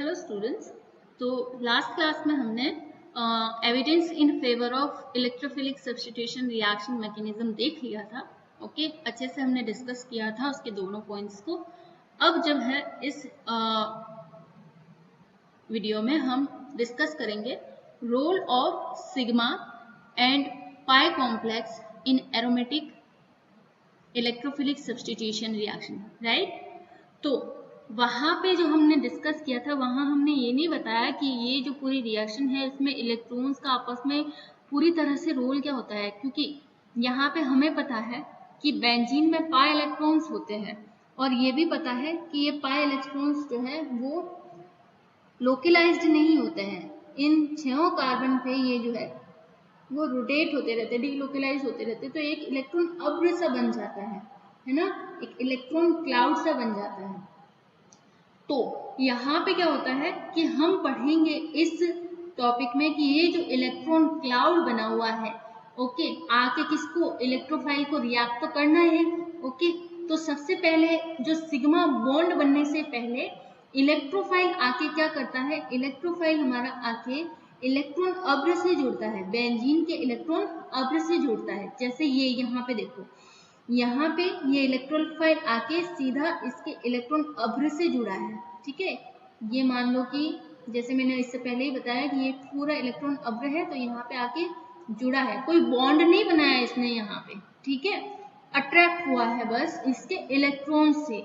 Hello students. तो last class में हमने evidence in favour of electrophilic substitution reaction mechanism देख लिया था। ओके, अच्छे से हमने डिस्कस किया था उसके दोनों पॉइंट्स को। अब जब है इस वीडियो में हम डिस्कस करेंगे role of sigma and pi complex in aromatic electrophilic substitution reaction, right. तो वहां पे जो हमने डिस्कस किया था वहां हमने ये नहीं बताया कि ये जो पूरी रिएक्शन है इसमें इलेक्ट्रॉन्स का आपस में पूरी तरह से रोल क्या होता है, क्योंकि यहाँ पे हमें पता है कि बेंजीन में पाई इलेक्ट्रॉन्स होते हैं और ये भी पता है कि ये पाई इलेक्ट्रॉन्स जो है वो लोकलाइज्ड नहीं होते हैं। इन 6 कार्बन पे ये जो है वो रोटेट होते रहते, डीलोकलाइज होते रहते, तो एक इलेक्ट्रॉन अब्र सा बन जाता है ना, एक इलेक्ट्रॉन क्लाउड सा बन जाता है। तो यहाँ पे क्या होता है कि हम पढ़ेंगे इस टॉपिक में कि ये जो इलेक्ट्रॉन क्लाउड बना हुआ है, ओके, आके किसको, इलेक्ट्रोफाइल को रिएक्ट तो करना है। ओके, तो सबसे पहले जो सिग्मा बॉन्ड बनने से पहले इलेक्ट्रोफाइल आके क्या करता है, इलेक्ट्रोफाइल हमारा आके इलेक्ट्रॉन अब्र से जुड़ता है, बेंजीन के इलेक्ट्रॉन अब्र से जुड़ता है। जैसे ये यहाँ पे देखो, यहाँ पे ये इलेक्ट्रोफाइल आके सीधा इसके इलेक्ट्रॉन अब्र से जुड़ा है, ठीक है। ये मान लो कि जैसे मैंने इससे पहले ही बताया कि ये पूरा इलेक्ट्रॉन अब्र है, तो यहाँ पे आके जुड़ा है, कोई बॉन्ड नहीं बनाया इसने यहाँ पे, ठीक है, अट्रैक्ट हुआ है बस इसके इलेक्ट्रॉन से।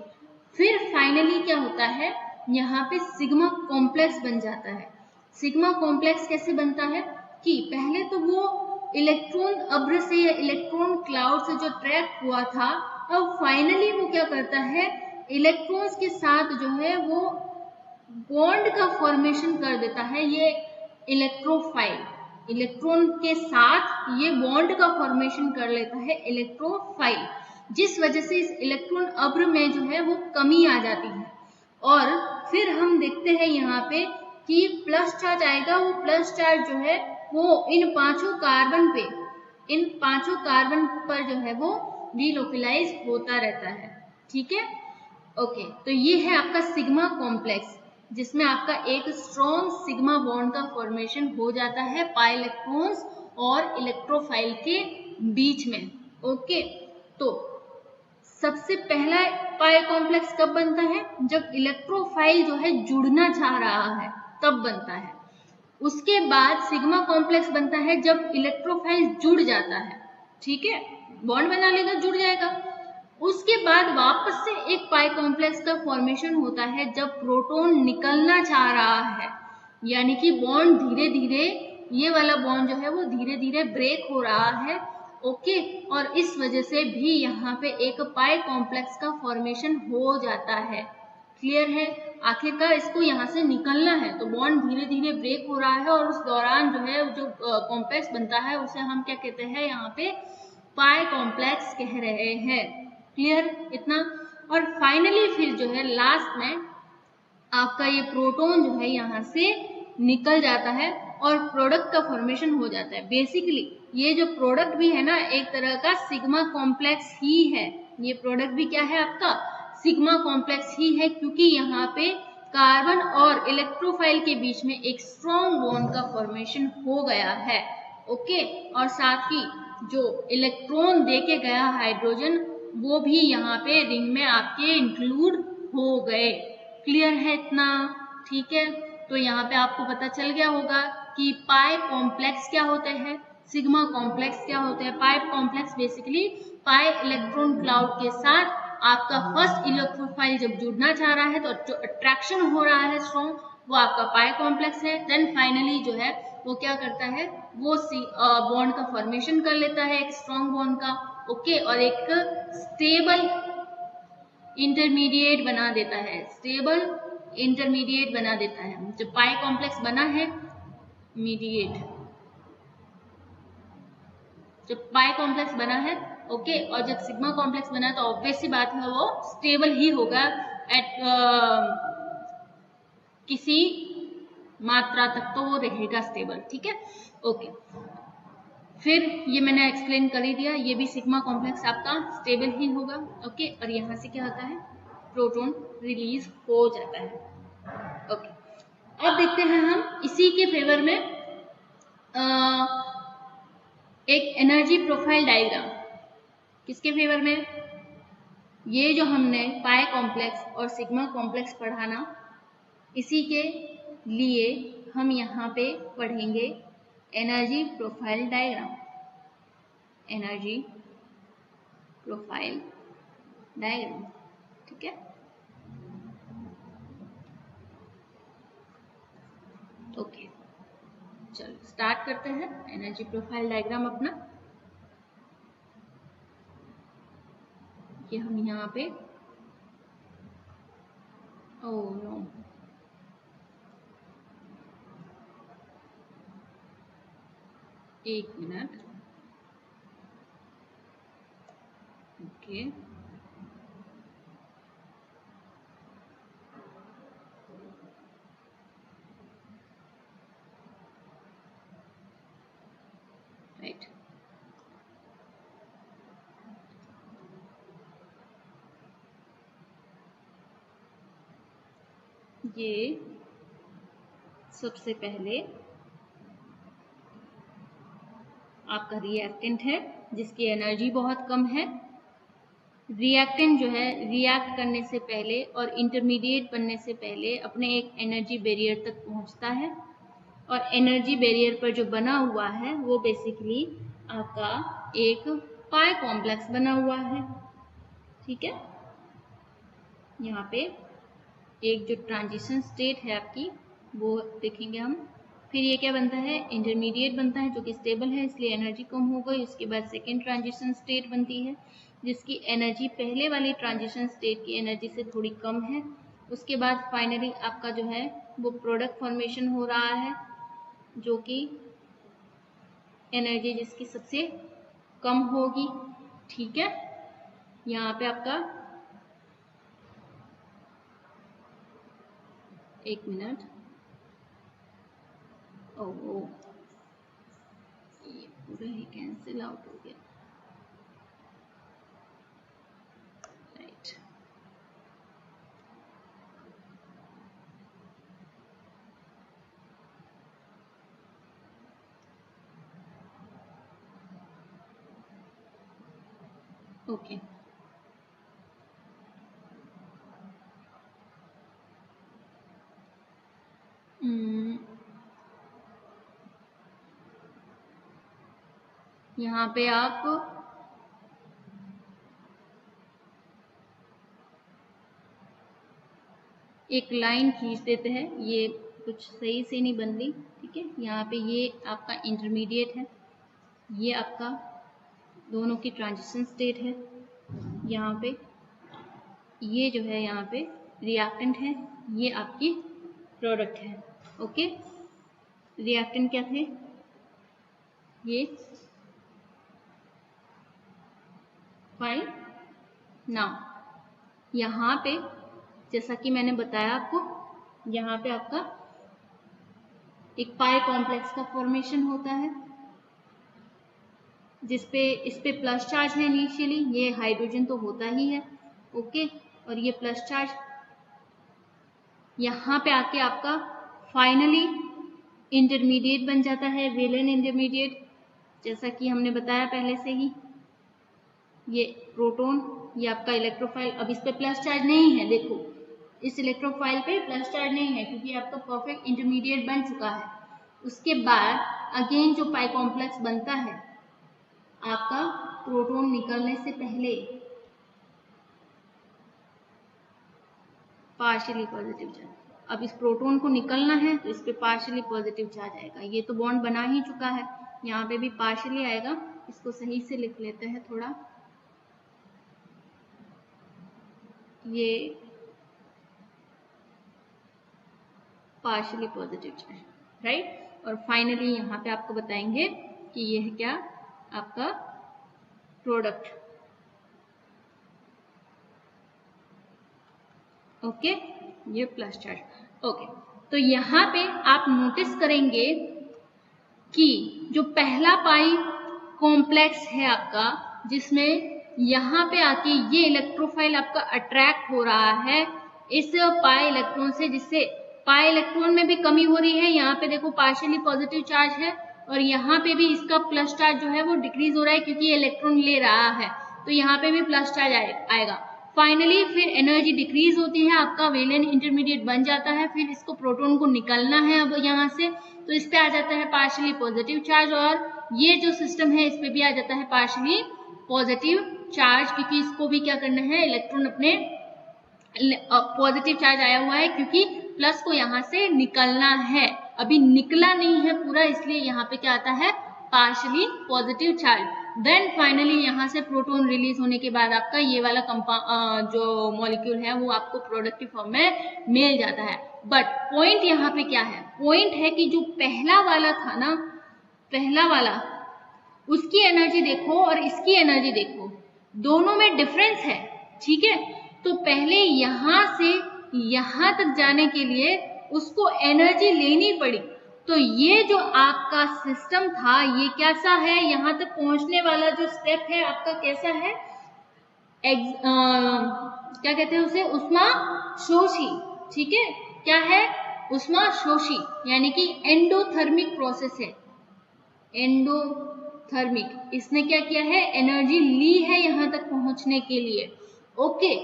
फिर फाइनली क्या होता है, यहाँ पे सिग्मा कॉम्प्लेक्स बन जाता है। सिग्मा कॉम्प्लेक्स कैसे बनता है कि पहले तो वो इलेक्ट्रॉन अब्र से या इलेक्ट्रॉन क्लाउड से जो अट्रैक्ट हुआ था, अब फाइनली वो क्या करता है, इलेक्ट्रॉन्स के साथ जो है वो बॉन्ड का फॉर्मेशन कर देता है। ये इलेक्ट्रोफाइल इलेक्ट्रॉन के साथ ये बॉन्ड का फॉर्मेशन कर लेता है इलेक्ट्रोफाइल, जिस वजह से इस इलेक्ट्रॉन अब्र में जो है वो कमी आ जाती है। और फिर हम देखते हैं यहाँ पे कि प्लस चार्ज आएगा, वो प्लस चार्ज जो है वो इन पांचों कार्बन पर जो है वो डीलोकलाइज होता रहता है, ठीक है। ओके, तो ये है आपका सिग्मा कॉम्प्लेक्स, जिसमें आपका एक स्ट्रॉन्ग सिग्मा बॉन्ड का फॉर्मेशन हो जाता है पाई इलेक्ट्रॉन्स और इलेक्ट्रोफाइल के बीच में। ओके, तो सबसे पहला पाई कॉम्प्लेक्स कब बनता है, जब इलेक्ट्रोफाइल जो है जुड़ना चाह रहा है तब बनता है। उसके बाद सिग्मा कॉम्प्लेक्स बनता है जब इलेक्ट्रोफाइल जुड़ जाता है, ठीक है, बॉन्ड बना लेगा, जुड़ जाएगा। उसके बाद वापस से एक पाई कॉम्प्लेक्स का फॉर्मेशन होता है जब प्रोटॉन निकलना चाह रहा है, यानी कि बॉन्ड धीरे धीरे, ये वाला बॉन्ड जो है वो धीरे धीरे ब्रेक हो रहा है। ओके, और इस वजह से भी यहाँ पे एक पाई कॉम्प्लेक्स का फॉर्मेशन हो जाता है। क्लियर है, आखिरकार इसको यहाँ से निकलना है, तो बॉन्ड धीरे धीरे ब्रेक हो रहा है और उस दौरान जो है जो कॉम्प्लेक्स बनता है उसे हम क्या कहते हैं, यहाँ पे पाई कॉम्प्लेक्स कह रहे हैं। क्लियर इतना। और फाइनली फिर जो है लास्ट में आपका ये प्रोटॉन जो है यहाँ से निकल जाता है और प्रोडक्ट का फॉर्मेशन हो जाता है। बेसिकली ये जो प्रोडक्ट भी है ना, एक तरह का सिग्मा कॉम्प्लेक्स ही है। ये प्रोडक्ट भी क्या है आपका, सिग्मा कॉम्प्लेक्स ही है, क्योंकि यहाँ पे कार्बन और इलेक्ट्रोफाइल के बीच में एक स्ट्रॉन्ग बॉन्ड का फॉर्मेशन हो गया है। ओके, और साथ ही जो इलेक्ट्रॉन देके गया हाइड्रोजन, वो भी यहाँ पे रिंग में आपके इंक्लूड हो गए। क्लियर है इतना, ठीक है। तो यहाँ पे आपको पता चल गया होगा कि पाई कॉम्प्लेक्स क्या होते हैं, सिग्मा कॉम्प्लेक्स क्या होते हैं। Pi complex basically pi electron cloud के साथ आपका फर्स्ट इलेक्ट्रोफाइल जब जुड़ना चाह रहा है तो जो अट्रैक्शन हो रहा है स्ट्रॉन्ग, वो आपका पाई कॉम्प्लेक्स है। देन फाइनली जो है वो क्या करता है, वो बॉन्ड का फॉर्मेशन कर लेता है, एक स्ट्रॉन्ग बॉन्ड का। ओके, और एक स्टेबल इंटरमीडिएट बना देता है, स्टेबल इंटरमीडिएट बना देता है। जब पाई कॉम्प्लेक्स बना है मीडिएट, जब पाई कॉम्प्लेक्स बना है, ओके, और जब सिग्मा कॉम्प्लेक्स बना है तो ऑब्वियस सी बात है वो स्टेबल ही होगा एट किसी मात्रा तक तो वो रहेगा स्टेबल, ठीक है। ओके, फिर ये मैंने एक्सप्लेन कर ही दिया, ये भी सिग्मा कॉम्प्लेक्स आपका स्टेबल ही होगा। ओके, और यहाँ से क्या होता है, प्रोटॉन रिलीज हो जाता है। ओके, अब देखते हैं हम इसी के फेवर में एक एनर्जी प्रोफाइल डायग्राम। किसके फेवर में? ये जो हमने पाई कॉम्प्लेक्स और सिग्मा कॉम्प्लेक्स पढ़ा ना, इसी के लिए हम यहाँ पे पढ़ेंगे energy profile diagram. Energy profile diagram, ठीक है। ओके, चलो स्टार्ट करते हैं एनर्जी प्रोफाइल डायग्राम अपना। ये हम यहाँ पे, ओह नो, एक मिनट, ओके, राइट। ये सबसे पहले आपका रिएक्टेंट है जिसकी एनर्जी बहुत कम है। रिएक्टेंट जो है रिएक्ट करने से पहले और इंटरमीडिएट बनने से पहले अपने एक एनर्जी बैरियर तक पहुंचता है, और एनर्जी बैरियर पर जो बना हुआ है वो बेसिकली आपका एक पाई कॉम्प्लेक्स बना हुआ है, ठीक है। यहाँ पे एक जो ट्रांजिशन स्टेट है आपकी वो देखेंगे हम। फिर ये क्या बनता है? इंटरमीडिएट बनता है जो कि स्टेबल है, इसलिए एनर्जी कम हो गई। उसके बाद सेकेंड ट्रांजिशन स्टेट बनती है जिसकी एनर्जी पहले वाली ट्रांजिशन स्टेट की एनर्जी से थोड़ी कम है। उसके बाद फाइनली आपका जो है वो प्रोडक्ट फॉर्मेशन हो रहा है जो कि एनर्जी जिसकी सबसे कम होगी, ठीक है। यहाँ पे आपका, एक मिनट, ओह ये पूरा ही कैंसिल आउट हो गया, राइट। ओके, यहाँ पे आप एक लाइन खींच देते हैं, ये कुछ सही से नहीं बन रही, ठीक है। यहाँ पे ये आपका इंटरमीडिएट है, ये आपका दोनों की ट्रांजिशन स्टेट है। यहाँ पे ये जो है यहाँ पे रिएक्टेंट है, ये आपकी प्रोडक्ट है, ओके। रिएक्टेंट क्या थे? ये फाइन। नाउ यहाँ पे जैसा कि मैंने बताया आपको, यहाँ पे आपका एक पाई कॉम्प्लेक्स का फॉर्मेशन होता है जिसपे इस पे प्लस चार्ज है इनिशियली, ये हाइड्रोजन तो होता ही है, ओके। और ये प्लस चार्ज यहाँ पे आके आपका फाइनली इंटरमीडिएट बन जाता है, वेलेन इंटरमीडिएट, जैसा कि हमने बताया पहले से ही। ये प्रोटॉन, ये आपका इलेक्ट्रोफाइल, अब इस पे प्लस चार्ज नहीं है, देखो इस इलेक्ट्रोफाइल पे प्लस चार्ज नहीं है क्योंकि आपका परफेक्ट इंटरमीडिएट बन चुका है। उसके बाद अगेन जो पाई कॉम्प्लेक्स बनता है आपका प्रोटॉन निकलने से पहले, पार्शियली पॉजिटिव चार्ज। अब इस प्रोटॉन को निकलना है तो इस पे पार्शियली पॉजिटिव चार्ज आएगा। ये तो बॉन्ड बना ही चुका है, यहाँ पे भी पार्शियली आएगा। इसको सही से लिख लेते हैं थोड़ा, ये पार्शियली पॉजिटिव चार्ज, राइट। और फाइनली यहाँ पे आपको बताएंगे कि ये है क्या? आपका प्रोडक्ट, ओके। ये प्लस चार्ज, ओके। तो यहाँ पे आप नोटिस करेंगे कि जो पहला पाई कॉम्प्लेक्स है आपका, जिसमें यहाँ पे आके ये इलेक्ट्रोफाइल आपका अट्रैक्ट हो रहा है इस पाई इलेक्ट्रॉन से, जिससे पाई इलेक्ट्रॉन में भी कमी हो रही है, यहाँ पे देखो पार्शियली पॉजिटिव चार्ज है और यहाँ पे भी इसका प्लस चार्ज जो है वो डिक्रीज हो रहा है क्योंकि इलेक्ट्रॉन ले रहा है, तो यहाँ पे भी प्लस चार्ज आएगा। फाइनली फिर एनर्जी डिक्रीज होती है, आपका वैलेंट इंटरमीडिएट बन जाता है, फिर इसको प्रोटॉन को निकलना है अब यहाँ से, तो इस पे आ जाता है पार्शियली पॉजिटिव चार्ज और ये जो सिस्टम है इस पे भी आ जाता है पार्शियली पॉजिटिव चार्ज, क्योंकि इसको भी क्या करना है, इलेक्ट्रॉन अपने पॉजिटिव चार्ज आया हुआ है क्योंकि प्लस को यहाँ से निकलना है, अभी निकला नहीं है पूरा, इसलिए यहाँ पे क्या आता है, partially positive charge. Then finally यहाँ से प्रोटॉन रिलीज होने के बाद आपका ये वाला जो मॉलिक्यूल है वो आपको प्रोडक्टिव फॉर्म में मिल जाता है। बट पॉइंट यहाँ पे क्या है, पॉइंट है कि जो पहला वाला था ना, पहला वाला, उसकी एनर्जी देखो और इसकी एनर्जी देखो, दोनों में डिफरेंस है, ठीक है। तो पहले यहां से यहां तक जाने के लिए उसको एनर्जी लेनी पड़ी, तो ये जो आपका सिस्टम था ये कैसा है, यहां तक पहुंचने वाला जो स्टेप है आपका कैसा है, क्या कहते हैं उसे, ऊष्माशोषी, ठीक है, क्या है, ऊष्माशोषी, यानी कि एंडोथर्मिक प्रोसेस है, एंडोथर्मिक। इसने क्या किया है, एनर्जी ली है यहां तक पहुंचने के लिए। ओके,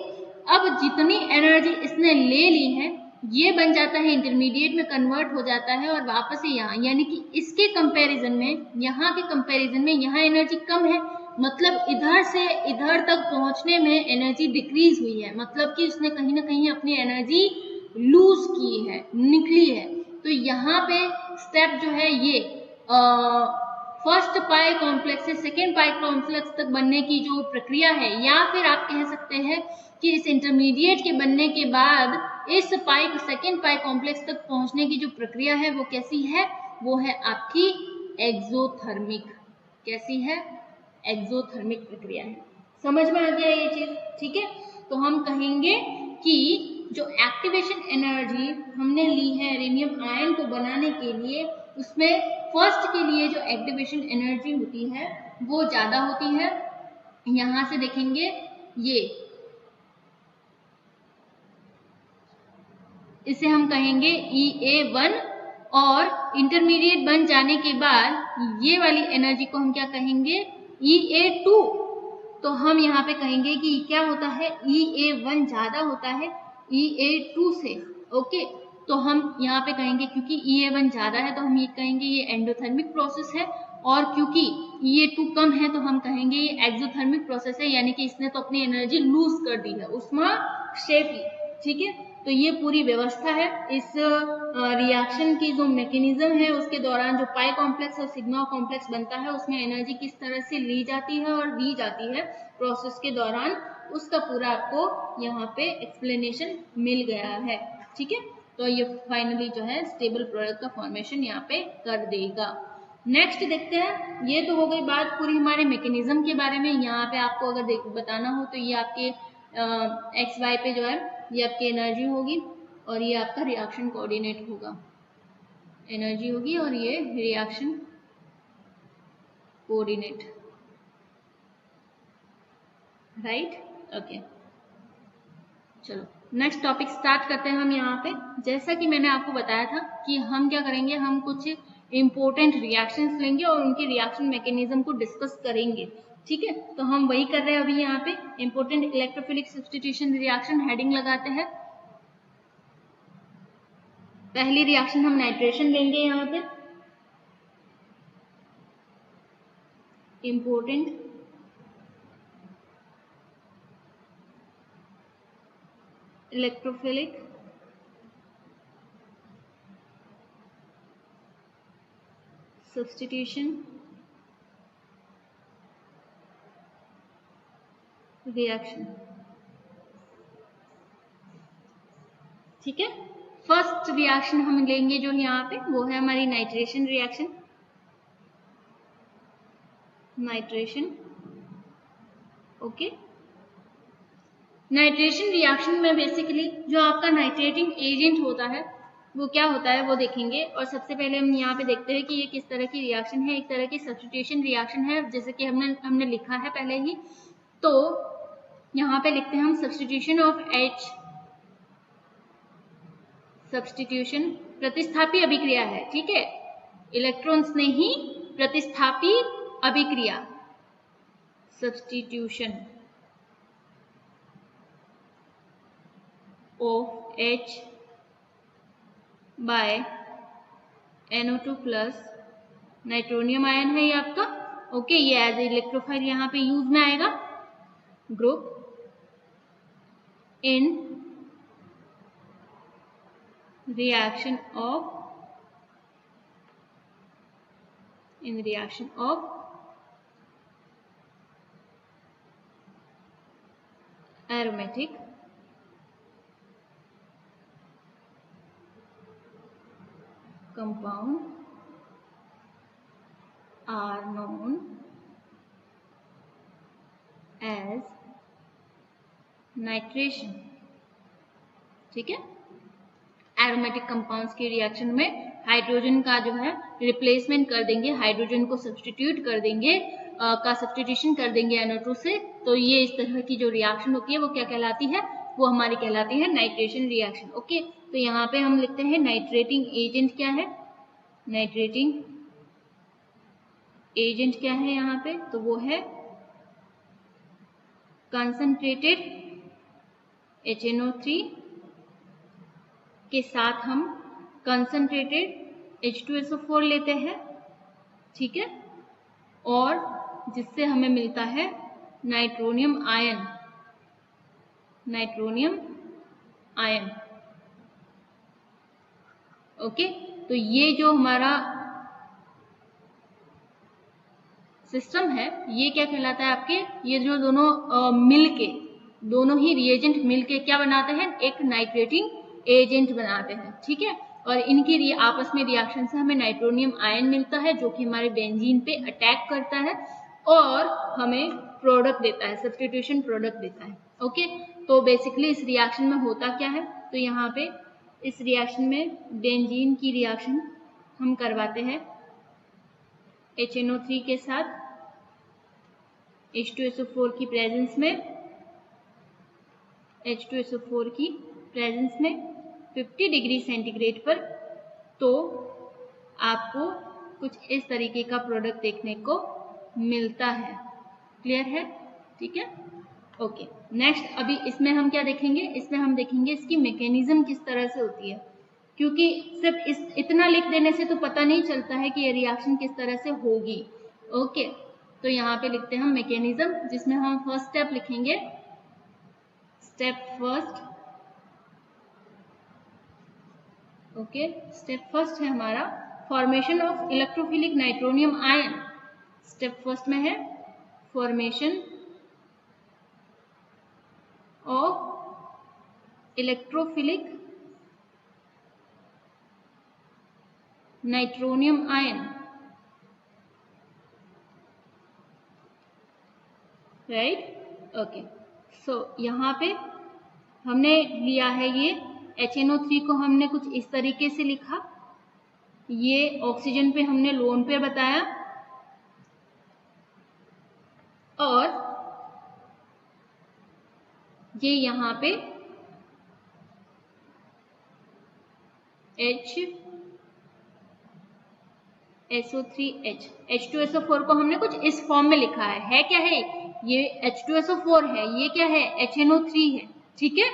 अब जितनी एनर्जी इसने ले ली है ये बन जाता है इंटरमीडिएट में कन्वर्ट हो जाता है और वापस से यहाँ, यानी कि इसके कंपैरिजन में, यहाँ के कंपैरिजन में यहाँ एनर्जी कम है, मतलब इधर से इधर तक पहुंचने में एनर्जी डिक्रीज हुई है, मतलब कि उसने कहीं ना कहीं अपनी एनर्जी लूज की है, निकली है। तो यहाँ पे स्टेप जो है ये फर्स्ट पाई कॉम्प्लेक्स से सेकेंड पाई कॉम्प्लेक्स तक बनने की जो प्रक्रिया है, या फिर आप कह सकते हैं कि इस इंटरमीडिएट के बनने के बाद इस सेकेंड पाई कॉम्प्लेक्स तक पहुंचने की जो प्रक्रिया है वो कैसी है, वो है आपकी एक्सोथर्मिक। कैसी है, एक्सोथर्मिक प्रक्रिया है। समझ में आ गया ये चीज, ठीक है। तो हम कहेंगे कि जो एक्टिवेशन एनर्जी हमने ली है रेडियम आयन को बनाने के लिए, उसमें फर्स्ट के लिए जो एक्टिवेशन एनर्जी होती है वो ज्यादा होती है। यहां से देखेंगे ये, इसे हम कहेंगे EA1, और इंटरमीडिएट बन जाने के बाद ये वाली एनर्जी को हम क्या कहेंगे, EA2। तो हम यहाँ पे कहेंगे कि क्या होता है, EA1 ज्यादा होता है EA2 से। ओके, तो हम यहाँ पे कहेंगे क्योंकि EA1 ज्यादा है तो हम ये कहेंगे ये एंडोथर्मिक प्रोसेस है, और क्योंकि EA2 कम है तो हम कहेंगे ये एक्सोथर्मिक प्रोसेस है, यानी कि इसने तो अपनी एनर्जी लूज कर दी है, ऊष्माक्षेपी, ठीक है। तो ये पूरी व्यवस्था है इस रिएक्शन की, जो मैकेनिज्म है उसके दौरान जो पाई कॉम्प्लेक्स और सिग्मा कॉम्प्लेक्स बनता है उसमें एनर्जी किस तरह से ली जाती है और दी जाती है प्रोसेस के दौरान, उसका पूरा आपको यहाँ पे एक्सप्लेनेशन मिल गया है, ठीक है। तो ये फाइनली जो है स्टेबल प्रोडक्ट का फॉर्मेशन यहाँ पे कर देगा। नेक्स्ट देखते हैं, ये तो हो गई बात पूरी हमारे मैकेनिज्म के बारे में। यहाँ पे आपको अगर बताना हो तो ये आपके XY पे जो है ये आपकी एनर्जी होगी और ये आपका रिएक्शन कोऑर्डिनेट होगा, एनर्जी होगी और ये रिएक्शन कोऑर्डिनेट, राइट। ओके, चलो नेक्स्ट टॉपिक स्टार्ट करते हैं हम यहाँ पे। जैसा कि मैंने आपको बताया था कि हम क्या करेंगे, हम कुछ इंपॉर्टेंट रिएक्शंस लेंगे और उनके रिएक्शन मैकेनिज्म को डिस्कस करेंगे, ठीक है। तो हम वही कर रहे हैं अभी यहाँ पे, important electrophilic substitution reaction heading लगाते हैं। पहली रिएक्शन हम नाइट्रेशन लेंगे यहाँ पे, इंपॉर्टेंट इलेक्ट्रोफिलिक सब्स्टिट्यूशन रिएक्शन, ठीक है। फर्स्ट रिएक्शन हम लेंगे जो यहाँ पे वो है हमारी nitration reaction, nitration. Okay, nitration reaction में बेसिकली जो आपका नाइट्रेटिंग एजेंट होता है वो क्या होता है वो देखेंगे। और सबसे पहले हम यहाँ पे देखते हैं कि ये किस तरह की रिएक्शन है, एक तरह की सब्स्टिट्यूशन रिएक्शन है, जैसे कि हमने लिखा है पहले ही। तो यहाँ पे लिखते हैं हम सब्स्टिट्यूशन ऑफ H सब्स्टिट्यूशन प्रतिस्थापी अभिक्रिया है, ठीक है, इलेक्ट्रॉन्स ने ही प्रतिस्थापी अभिक्रिया, substitution of H by NO2 plus nitronium ion है ये आपका, ओके, ये एज इलेक्ट्रोफाइल यहाँ पे यूज में आएगा, group in reaction of aromatic compound are known as nitration, ठीक है। एरोमेटिक कंपाउंड्स के रिएक्शन में हाइड्रोजन का जो है रिप्लेसमेंट कर देंगे, हाइड्रोजन को सब्स्टिट्यूट कर देंगे, का सब्स्टिट्यूशन कर देंगे NO2 से, तो ये इस तरह की जो रिएक्शन होती है वो क्या कहलाती है, वो हमारी कहलाती है नाइट्रेशन रिएक्शन, ओके। तो यहाँ पे हम लिखते हैं नाइट्रेटिंग एजेंट क्या है, नाइट्रेटिंग एजेंट क्या है यहाँ पे, तो वो है कंसंट्रेटेड HNO3 के साथ हम कंसंट्रेटेड H2SO4 लेते हैं, ठीक है, और जिससे हमें मिलता है nitronium ion, nitronium ion, okay. तो ये जो हमारा सिस्टम है ये क्या कहलाता है आपके, ये जो दोनों मिलके, दोनों ही रिएजेंट मिलके क्या बनाते हैं, एक नाइट्रेटिंग एजेंट बनाते हैं, ठीक है। और इनकी आपस में रिएक्शन से हमें नाइट्रोनियम आयन मिलता है जो कि हमारे बेंजीन पे अटैक करता है और हमें प्रोडक्ट देता है, सब्स्टिट्यूशन प्रोडक्ट देता है, ओके। तो बेसिकली इस रिएक्शन में होता क्या है, तो यहाँ पे इस रिएक्शन में बेंजीन की रिएक्शन हम करवाते हैं HNO3 के साथ H2SO4 की प्रेजेंस में, H2SO4 की प्रेजेंस में 50 डिग्री सेंटीग्रेड पर, तो आपको कुछ इस तरीके का प्रोडक्ट देखने को मिलता है, क्लियर है, ठीक है, ओके। नेक्स्ट अभी इसमें हम क्या देखेंगे, इसमें हम देखेंगे इसकी मैकेनिज्म किस तरह से होती है, क्योंकि सिर्फ इतना लिख देने से तो पता नहीं चलता है कि ये रिएक्शन किस तरह से होगी, ओके। तो यहाँ पे लिखते हैं हम मैकेनिज्म, जिसमें हम फर्स्ट स्टेप लिखेंगे, step first, okay. Step first है हमारा formation of electrophilic nitronium ion, step first में है formation of electrophilic nitronium ion, right, okay. So यहाँ पे हमने लिया है ये HNO3 को हमने कुछ इस तरीके से लिखा, ये ऑक्सीजन पे हमने लोन पेयर बताया, और ये यहाँ पे HSO3H, H2SO4 को हमने कुछ इस फॉर्म में लिखा है क्या है, ये H2SO4 है, ये क्या है HNO3 है, ठीक है।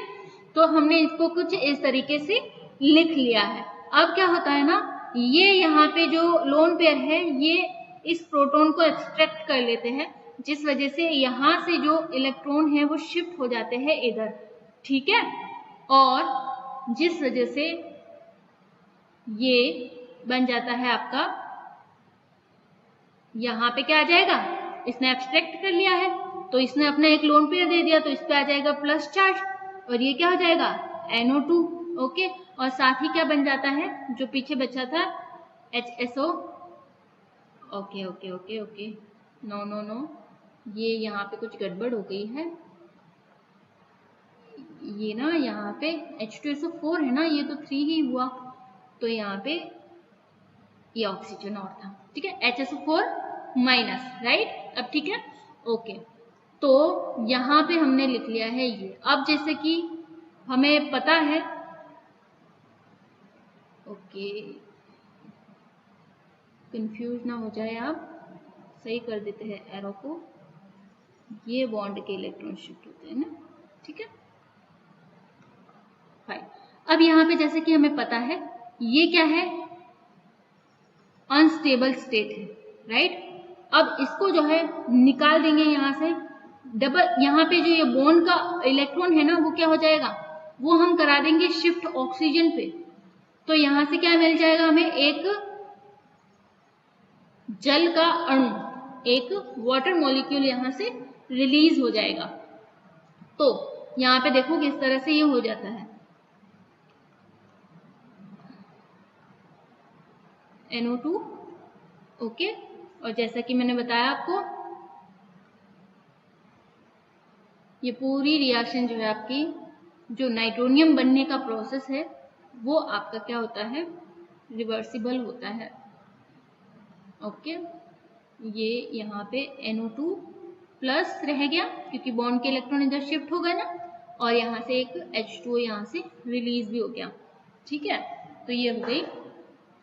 तो हमने इसको कुछ इस तरीके से लिख लिया है। अब क्या होता है ना, ये यहाँ पे जो लोन पेयर है ये इस प्रोटॉन को एक्सट्रैक्ट कर लेते हैं, जिस वजह से यहाँ से जो इलेक्ट्रॉन है वो शिफ्ट हो जाते हैं इधर, ठीक है, और जिस वजह से ये बन जाता है आपका, यहाँ पे क्या आ जाएगा, इसने एब्स्ट्रैक्ट कर लिया है तो इसने अपना एक लोन पेयर दे दिया, तो इस पे आ जाएगा प्लस चार्ज, और ये क्या हो जाएगा NO2, ओके। और साथ ही क्या बन जाता है, जो पीछे बचा था HSO, okay okay okay okay, no no no, ये यहाँ पे कुछ गड़बड़ हो गई है, ये ना यहाँ पे H2SO4 है ना, ये तो 3 ही हुआ, तो यहाँ पे ये ऑक्सीजन और था, ठीक है, HSO4 माइनस, राइट। अब ठीक है, ओके। तो यहाँ पे हमने लिख लिया है ये। अब जैसे कि हमें पता है ओके, कंफ्यूज ना हो जाए आप, सही कर देते हैं एरो को। ये बॉन्ड के इलेक्ट्रॉन शिफ्ट होते हैं ना, ठीक है फाइन। अब यहाँ पे जैसे कि हमें पता है ये क्या है, अनस्टेबल स्टेट है, राइट। अब इसको जो है निकाल देंगे यहाँ से, डबल यहाँ पे जो ये बॉन्ड का इलेक्ट्रॉन है ना वो क्या हो जाएगा, वो हम करा देंगे शिफ्ट ऑक्सीजन पे। तो यहाँ से क्या मिल जाएगा हमें, एक जल का अणु, एक वाटर मॉलिक्यूल यहाँ से रिलीज हो जाएगा। तो यहाँ पे देखो किस तरह से ये हो जाता है, NO2, ओके। और जैसा कि मैंने बताया आपको, ये पूरी रिएक्शन जो है आपकी, जो नाइट्रोनियम बनने का प्रोसेस है वो आपका क्या होता है, रिवर्सिबल होता है, ओके। ये यहाँ पे NO2 प्लस रह गया क्योंकि बॉन्ड के इलेक्ट्रॉन इधर शिफ्ट हो गए ना, और यहाँ से एक H2O यहाँ से रिलीज भी हो गया, ठीक है। तो ये हो गई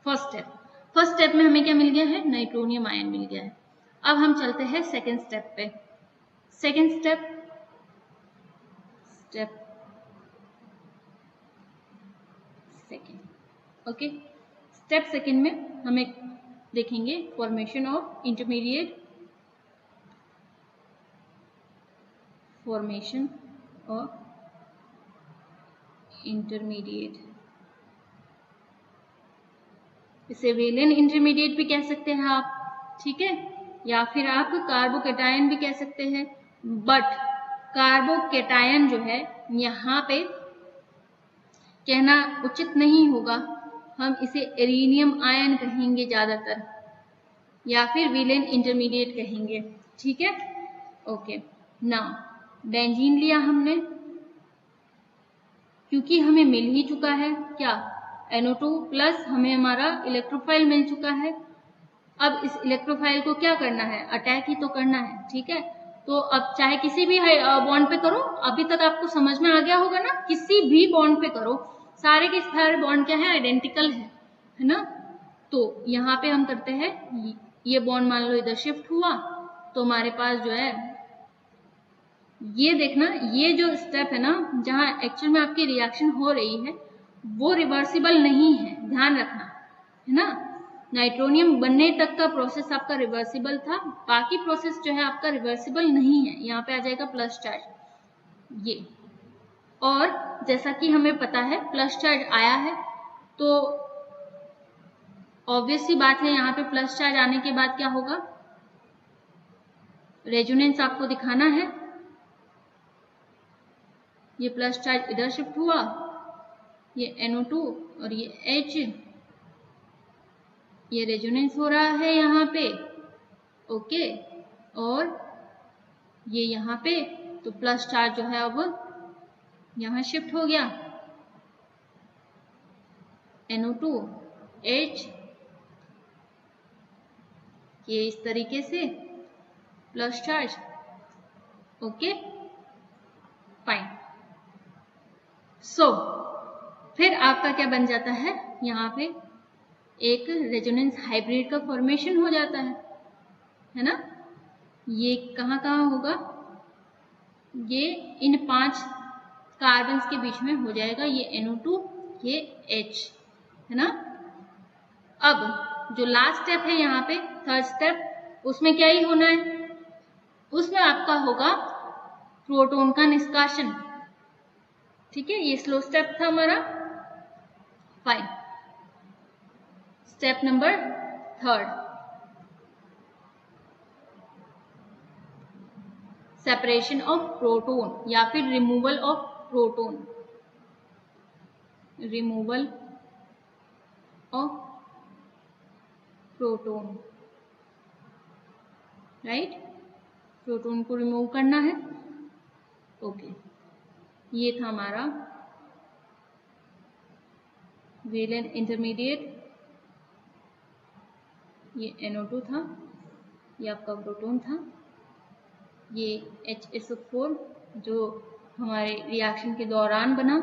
फर्स्ट स्टेप। फर्स्ट स्टेप में हमें क्या मिल गया है, नाइट्रोनियम आयन मिल गया है। अब हम चलते हैं सेकेंड स्टेप पे। Second step second, okay. Step second में हमें देखेंगे formation of intermediate, formation of intermediate, इसे वेलेन इंटरमीडिएट भी कह सकते हैं आप, ठीक है, या फिर आप कार्बोकेटायन भी कह सकते हैं। बट कार्बोकेटायन जो है यहाँ पे कहना उचित नहीं होगा, हम इसे एरिनियम आयन कहेंगे ज्यादातर, या फिर वेलेन इंटरमीडिएट कहेंगे, ठीक है, ओके। नाउ बेंजीन लिया हमने, क्योंकि हमें मिल ही चुका है क्या, NO2 प्लस हमें हमारा इलेक्ट्रोफाइल मिल चुका है। अब इस इलेक्ट्रोफाइल को क्या करना है, अटैक ही तो करना है, ठीक है। तो अब चाहे किसी भी बॉन्ड पे करो, अभी तक आपको समझ में आ गया होगा ना, किसी भी बॉन्ड पे करो, सारे के सारे बॉन्ड क्या है, आइडेंटिकल है ना। तो यहाँ पे हम करते हैं, ये बॉन्ड मान लो इधर शिफ्ट हुआ, तो हमारे पास जो है, ये देखना, ये जो स्टेप है ना जहाँ एक्चुअल में आपकी रिएक्शन हो रही है वो रिवर्सिबल नहीं है, ध्यान रखना, है ना। नाइट्रोनियम बनने तक का प्रोसेस आपका रिवर्सिबल था, बाकी प्रोसेस जो है आपका रिवर्सिबल नहीं है। यहाँ पे आ जाएगा प्लस चार्ज ये, और जैसा कि हमें पता है प्लस चार्ज आया है, तो ऑब्वियस सी बात है यहाँ पे प्लस चार्ज आने के बाद क्या होगा, रेजोनेंस आपको दिखाना है। ये प्लस चार्ज इधर शिफ्ट हुआ, ये NO2 और ये H, ये रेजोनेंस हो रहा है यहाँ पे, ओके। और ये यहाँ पे, तो प्लस चार्ज जो है अब यहाँ शिफ्ट हो गया, NO2 H, ये इस तरीके से प्लस चार्ज, ओके फाइन। सो फिर आपका क्या बन जाता है, यहाँ पे एक रेजोनेंस हाइब्रिड का फॉर्मेशन हो जाता है ना। ये कहाँ कहाँ होगा, ये इन 5 कार्बन्स के बीच में हो जाएगा, ये NO2, ये H, है ना। अब जो लास्ट स्टेप है यहाँ पे, थर्ड स्टेप, उसमें क्या ही होना है, उसमें आपका होगा प्रोटॉन का निष्कासन, ठीक है। ये स्लो स्टेप था हमारा, fine. Step number third, separation of proton या फिर removal of proton, removal of proton, right, proton को रिमूव करना है, ओके। ये था हमारा वेलेन इंटरमीडिएट, ये NO2 था, ये आपका प्रोटॉन था, ये HSO4 जो हमारे रिएक्शन के दौरान बना,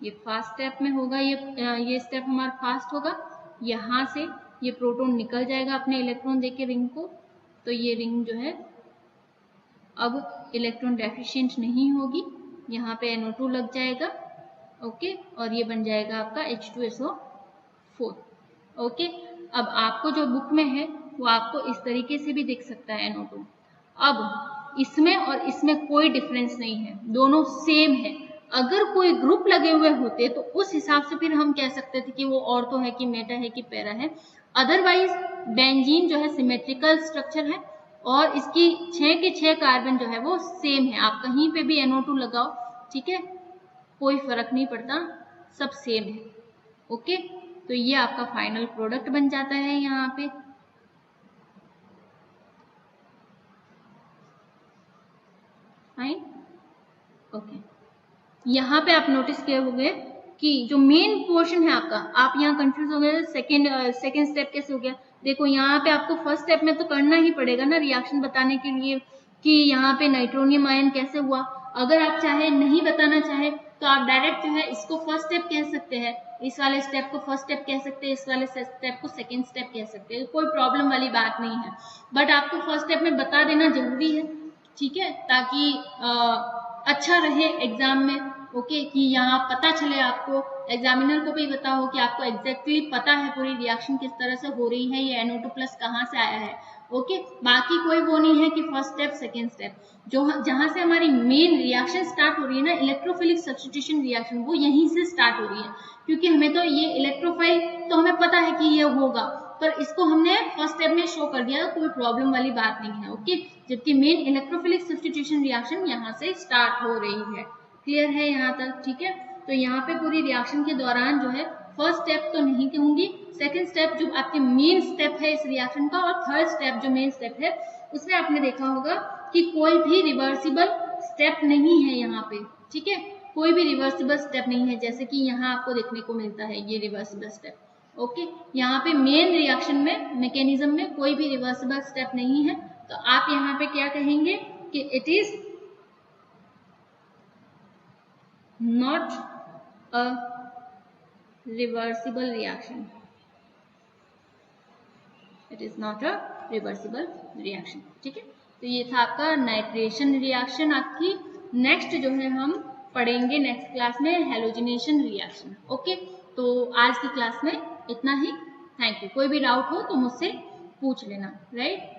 ये फास्ट स्टेप में होगा, ये स्टेप हमारा फास्ट होगा। यहाँ से ये प्रोटॉन निकल जाएगा अपने इलेक्ट्रॉन देके रिंग को, तो ये रिंग जो है अब इलेक्ट्रॉन डेफिशिएंट नहीं होगी, यहाँ पे NO2 लग जाएगा। ओके, और ये बन जाएगा आपका H2SO4। ओके, अब आपको जो बुक में है वो आपको इस तरीके से भी दिख सकता है NO2। अब इसमें और इसमें कोई डिफरेंस नहीं है, दोनों सेम है। अगर कोई ग्रुप लगे हुए होते तो उस हिसाब से फिर हम कह सकते थे कि वो ऑर्थो है कि मेटा है कि पैरा है। अदरवाइज बेंजीन जो है सिमेट्रिकल स्ट्रक्चर है और इसकी 6 के 6 कार्बन जो है वो सेम है। आप कहीं पे भी NO2 लगाओ, ठीक है, कोई फर्क नहीं पड़ता, सब सेम है। ओके, तो ये आपका फाइनल प्रोडक्ट बन जाता है यहाँ पे। फाइन, ओके, यहाँ पे आप नोटिस किए होंगे कि जो मेन पोर्शन है आपका, आप यहाँ कंफ्यूज हो गए सेकेंड स्टेप कैसे हो गया। देखो यहाँ पे आपको फर्स्ट स्टेप में तो करना ही पड़ेगा ना रिएक्शन बताने के लिए कि यहाँ पे नाइट्रोनियम आयन कैसे हुआ। अगर आप चाहे नहीं बताना चाहे तो आप डायरेक्ट जो है इसको फर्स्ट स्टेप कह सकते हैं, इस वाले स्टेप को फर्स्ट स्टेप कह सकते हैं, इस वाले स्टेप को सेकेंड स्टेप कह सकते हैं, कोई प्रॉब्लम वाली बात नहीं है। बट आपको फर्स्ट स्टेप में बता देना जरूरी है, ठीक है, ताकि अच्छा रहे एग्जाम में। ओके, कि यहाँ पता चले आपको, एग्जामिनर को भी पता हो कि आपको एग्जैक्टली पता है पूरी रिएक्शन किस तरह से हो रही है, ये NO2 प्लस कहाँ से आया है। ओके, बाकी कोई वो नहीं है कि फर्स्ट स्टेप सेकेंड स्टेप, जो जहां से हमारी मेन रिएक्शन स्टार्ट हो रही है ना, इलेक्ट्रोफिलिक सब्स्टिट्यूशन रिएक्शन, वो यहीं से स्टार्ट हो रही है। क्योंकि हमें तो ये इलेक्ट्रोफाइल तो हमें पता है कि ये होगा, पर इसको हमने फर्स्ट स्टेप में शो कर दिया, कोई प्रॉब्लम वाली बात नहीं है। ओके, जबकि मेन इलेक्ट्रोफिलिक सब्स्टिट्यूशन रिएक्शन यहाँ से स्टार्ट हो रही है। क्लियर है यहाँ तक, ठीक है। तो यहाँ पे पूरी रिएक्शन के दौरान जो है फर्स्ट स्टेप तो नहीं कहूंगी, सेकेंड स्टेप जो आपके मेन स्टेप है इस रिएक्शन का, और थर्ड स्टेप जो मेन स्टेप है उसमें आपने देखा होगा कि कोई भी रिवर्सिबल स्टेप नहीं है यहाँ पे, ठीक है, कोई भी रिवर्सिबल स्टेप नहीं है, जैसे कि यहाँ आपको देखने को मिलता है ये रिवर्सिबल स्टेप। ओके, यहाँ पे मेन रिएक्शन में मैकेनिज्म में कोई भी रिवर्सिबल स्टेप नहीं है, तो आप यहाँ पे क्या कहेंगे कि it is not a reversible reaction, it is not a reversible reaction, ठीक है। तो ये था आपका नाइट्रेशन रिएक्शन आपकी। नेक्स्ट जो है हम पढ़ेंगे नेक्स्ट क्लास में हेलोजिनेशन रिएक्शन। ओके, तो आज की क्लास में इतना ही। Thank you. कोई भी डाउट हो तो मुझसे पूछ लेना, राइट।